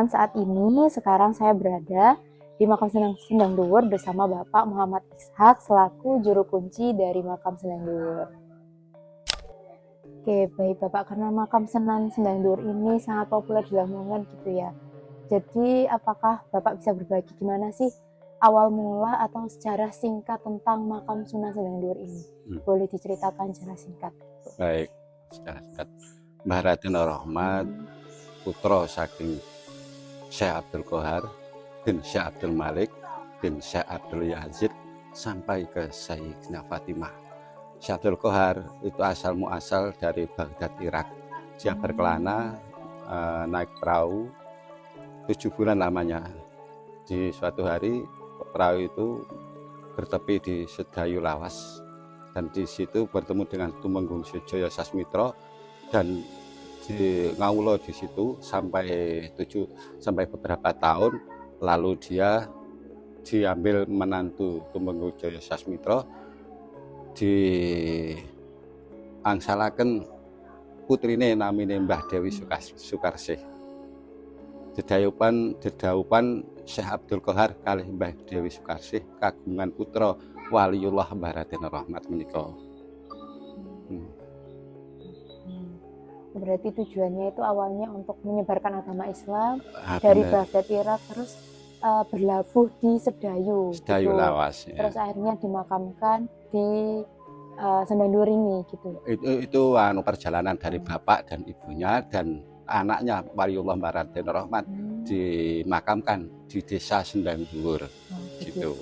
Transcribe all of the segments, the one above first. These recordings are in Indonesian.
teman-teman, saat ini sekarang saya berada di Makam Sendang Duwur bersama Bapak Muhammad Ishak selaku juru kunci dari Makam Sendang Duwur. Oke, baik Bapak, karena Makam Sendang Duwur ini sangat populer di Lamongan gitu ya. Jadi apakah Bapak bisa berbagi gimana sih awal mula atau sejarah singkat tentang Makam Sunan Sendang Duwur ini? Boleh diceritakan secara singkat? Baik, secara singkat. Mbah Raden Rahmat putra saking Syekh Abdul Qohar bin Syekh Abdul Malik bin Syekh Abdul Yazid sampai ke Sayyidatina Fatimah. Syekh Abdul Qohar itu asal muasal dari Baghdad, Irak. Dia berkelana naik perahu 7 bulan lamanya. Di suatu hari perahu itu bertepi di Sedayu Lawas dan di situ bertemu dengan Tumenggung Sujoyo Sasmitra dan di ngaulo di situ sampai beberapa tahun, lalu dia diambil menantu Tumenggung Jaya Sasmitra, diangsalaken putrine namine Mbah Dewi Sukarsih. Dedaupan Syekh Abdul Qohar kalih Mbah Dewi Sukarsih kagungan putra Waliullah Mbah Raden Rahmat menika. Berarti tujuannya itu awalnya untuk menyebarkan agama Islam dari Baghdad, Irak, terus berlabuh di Sedayu gitu. Lawas ya. Terus akhirnya dimakamkan di Sendang Duwur ini gitu. Itu perjalanan dari bapak dan ibunya dan anaknya Waliullah Mbah Raden Rahmat dimakamkan di desa Sendang Duwur gitu.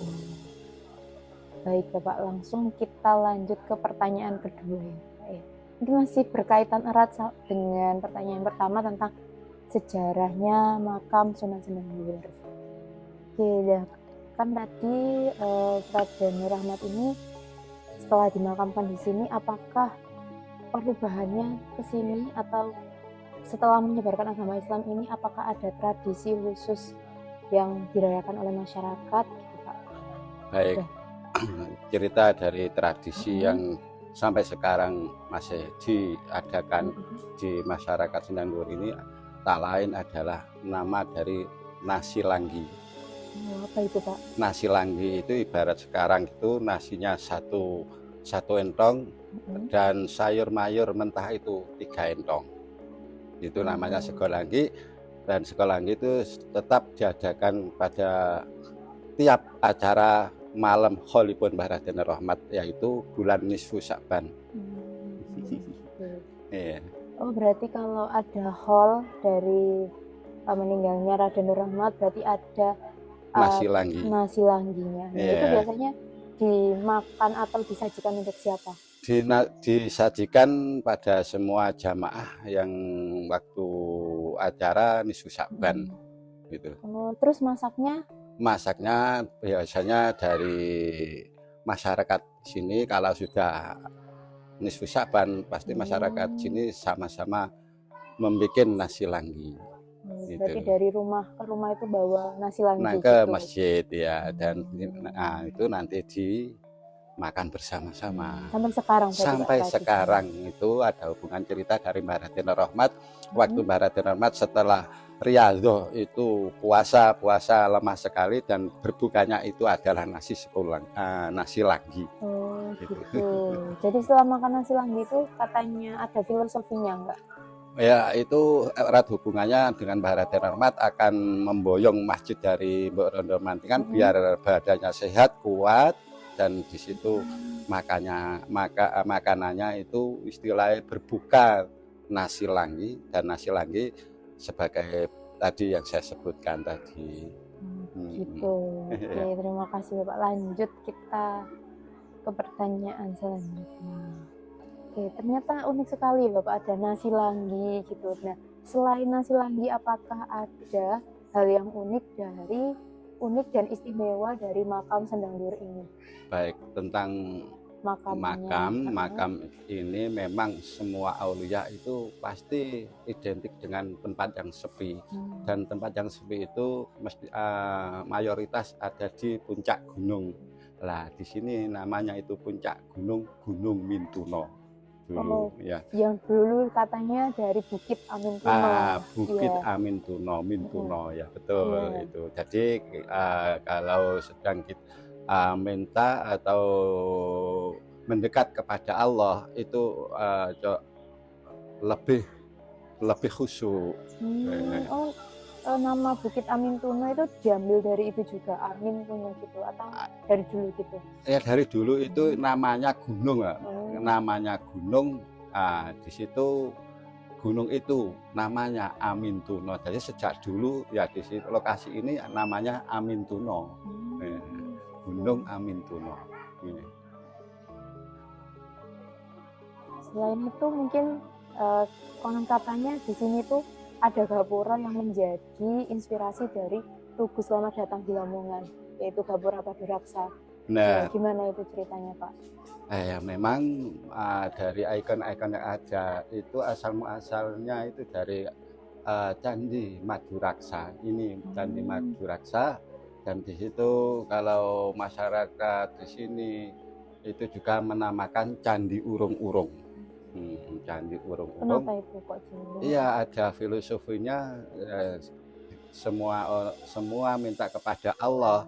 Baik Bapak, langsung kita lanjut ke pertanyaan kedua ya. Ini masih berkaitan erat dengan pertanyaan pertama tentang sejarahnya makam Sunan Sendang Duwur. Oke, ya, kan tadi Raden Rahmat ini setelah dimakamkan di sini, apakah perubahannya ke sini atau setelah menyebarkan agama Islam ini, apakah ada tradisi khusus yang dirayakan oleh masyarakat gitu Pak? Baik, cerita dari tradisi yang sampai sekarang masih diadakan di masyarakat Sendang Duwur ini tak lain adalah nama dari nasi langgi. Apa itu Pak? Nasi langgi itu ibarat sekarang itu nasinya satu entong dan sayur mayur mentah itu 3 entong. Itu namanya sego langgi, dan sego langgi itu tetap diadakan pada tiap acara malam holipun Mbah Raden Rahmat, yaitu bulan nisfu Sya'ban. Yeah. Oh, berarti kalau ada hol dari meninggalnya Raden Rahmat berarti ada nasi langginya. Nah, itu biasanya dimakan atau disajikan untuk siapa? Disajikan pada semua jamaah yang waktu acara nisfu Sya'ban gitu. Oh, terus masaknya biasanya dari masyarakat sini. Kalau sudah nisfu Sya'ban pasti masyarakat sini sama-sama membuat nasi langgi. Berarti dari rumah ke rumah itu bawa nasi langgi ke masjid ya, dan itu nanti dimakan bersama-sama. Sampai sekarang itu ada hubungan cerita dari Mbah Raden Rahmat. Waktu Mbah Raden Rahmat setelah riyadhah itu puasa lemah sekali, dan berbukanya itu adalah nasi langgi. Oh gitu. Jadi setelah makan nasi langgi itu katanya ada filosofinya enggak? Ya, itu erat hubungannya dengan Mbah Raden Rahmat akan memboyong masjid dari Mbok Rondo Mantingan biar badannya sehat, kuat, dan di situ makanannya itu istilahnya berbuka nasi langgi, dan nasi langgi sebagai tadi yang saya sebutkan tadi. Gitu. Oke, terima kasih Bapak. Lanjut kita ke pertanyaan selanjutnya. Oke, ternyata unik sekali Bapak, ada nasi langgi gitu. Nah, selain nasi langgi, apakah ada hal yang unik dan istimewa dari makam Sendang Duwur ini? Baik, tentang makam ini memang semua aulia itu pasti identik dengan tempat yang sepi, dan tempat yang sepi itu mesti mayoritas ada di puncak gunung. Lah di sini namanya itu puncak Gunung Mintuno. dulu ya. Yang dulu katanya dari Bukit Amintuno. Bukit Amintuno, Mintuno ya betul itu. Jadi kalau sedang kita minta atau mendekat kepada Allah itu lebih khusyuk. Nama Bukit Amintuno itu diambil dari itu juga, Amintuno gitu, atau dari dulu gitu? Ya dari dulu itu namanya gunung, namanya gunung. Di situ gunung itu namanya Amintuno. Jadi sejak dulu ya di situ, lokasi ini namanya Amintuno, Gunung Amintuno. Selain itu mungkin konon katanya di sini tuh ada gapura yang menjadi inspirasi dari Tugu Selamat Datang di Lamongan, yaitu Gapura Paduraksa. Nah, gimana itu ceritanya, Pak? Ya memang dari ikon-ikon yang ada itu asal-muasalnya itu dari Candi Maduraksa. Ini Candi Maduraksa, dan di situ kalau masyarakat di sini itu juga menamakan Candi Urung-Urung. Candi Urung-Urung. Kenapa itu kok Candi? Iya, ada filosofinya. Semua minta kepada Allah.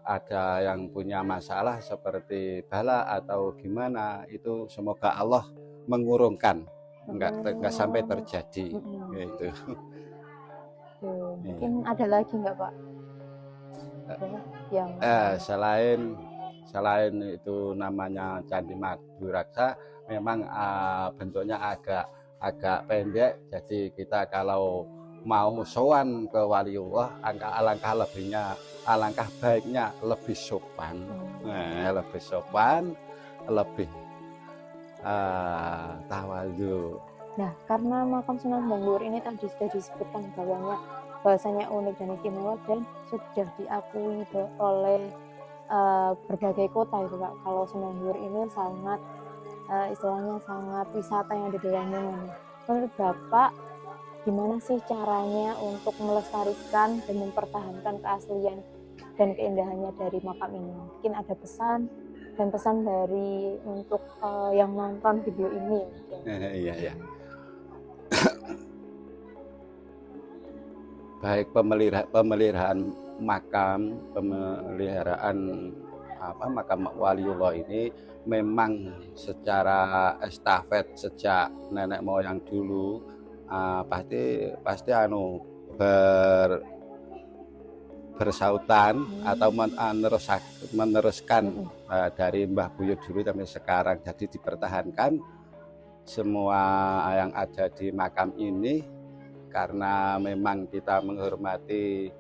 Ada yang punya masalah seperti bala atau gimana, itu semoga Allah mengurungkan, enggak sampai terjadi. Gitu. Mungkin ada lagi enggak, Pak? Yang selain itu namanya Candi Maduraksa, memang bentuknya agak pendek. Jadi kita kalau mau sowan ke waliullah, alangkah baiknya lebih sopan, lebih tawadhu. Nah, karena makam Sunan Ganggur ini tadi sudah disebutkan bahwasanya unik dan istimewa dan sudah diakui oleh berbagai kota itu, Pak. Kalau Sunan Ganggur ini sangat istilahnya sangat wisata yang ada di Lamongan. Menurut Bapak, gimana sih caranya untuk melestarikan dan mempertahankan keaslian dan keindahannya dari makam ini? Mungkin ada pesan dari untuk yang nonton video ini. Iya. Baik pemeliharaan makam, makam waliullah ini memang secara estafet sejak nenek moyang dulu. Pasti bersautan atau meneruskan dari Mbah Buyut dulu sampai sekarang. Jadi dipertahankan semua yang ada di makam ini, karena memang kita menghormati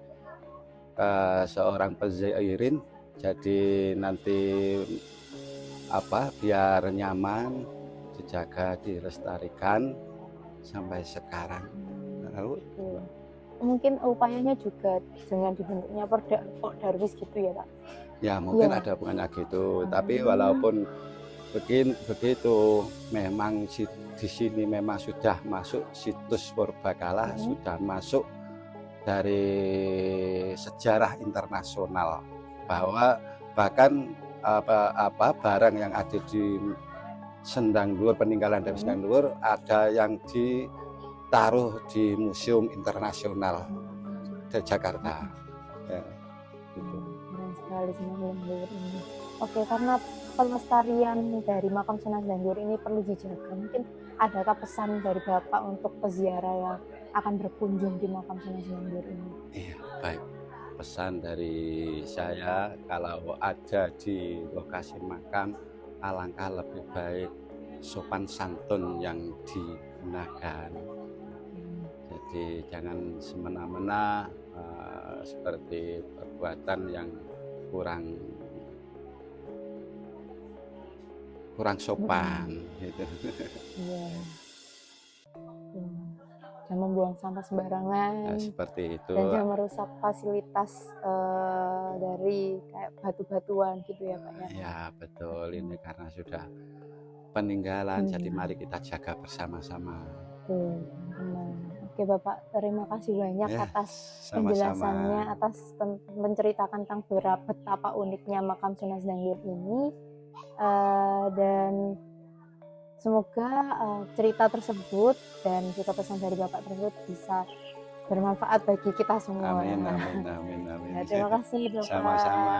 seorang penzairin. Jadi nanti biar nyaman, dijaga, dilestarikan sampai sekarang. Lalu mungkin upayanya juga dengan dibentuknya Pok Darwis gitu ya, Pak? Ya mungkin ada hubungannya gitu. Tapi walaupun begitu, memang di sini memang sudah masuk situs purbakala, sudah masuk dari sejarah internasional, bahwa bahkan barang yang ada di Sendang Dhuwur, peninggalan dari Sendang Dhuwur, ada yang ditaruh di Museum Internasional di Jakarta. Ya, gitu. Keren sekali Sendang Dhuwur ini. Oke, karena pelestarian dari makam Sunan Ganggur ini perlu dijaga. Mungkin adakah pesan dari Bapak untuk peziarah yang akan berkunjung di makam Sunan Ganggur ini? Iya, baik. Pesan dari saya, kalau ada di lokasi makam, alangkah lebih baik sopan santun yang digunakan. Jadi jangan semena-mena seperti perbuatan yang kurang sopan gitu. Iya. Jangan membuang sampah sembarangan. Seperti itu. Dan jangan merusak fasilitas dari kayak batu-batuan gitu ya, Pak ya. Ya betul, ini karena sudah peninggalan, jadi mari kita jaga bersama-sama. Oke Bapak, terima kasih banyak atas penjelasannya, atas menceritakan tentang betapa uniknya makam Sunan Ganggur ini, dan Semoga cerita tersebut dan juga pesan dari Bapak tersebut bisa bermanfaat bagi kita semua. Amin, amin, amin, amin. Ya, terima kasih Bapak. Sama-sama.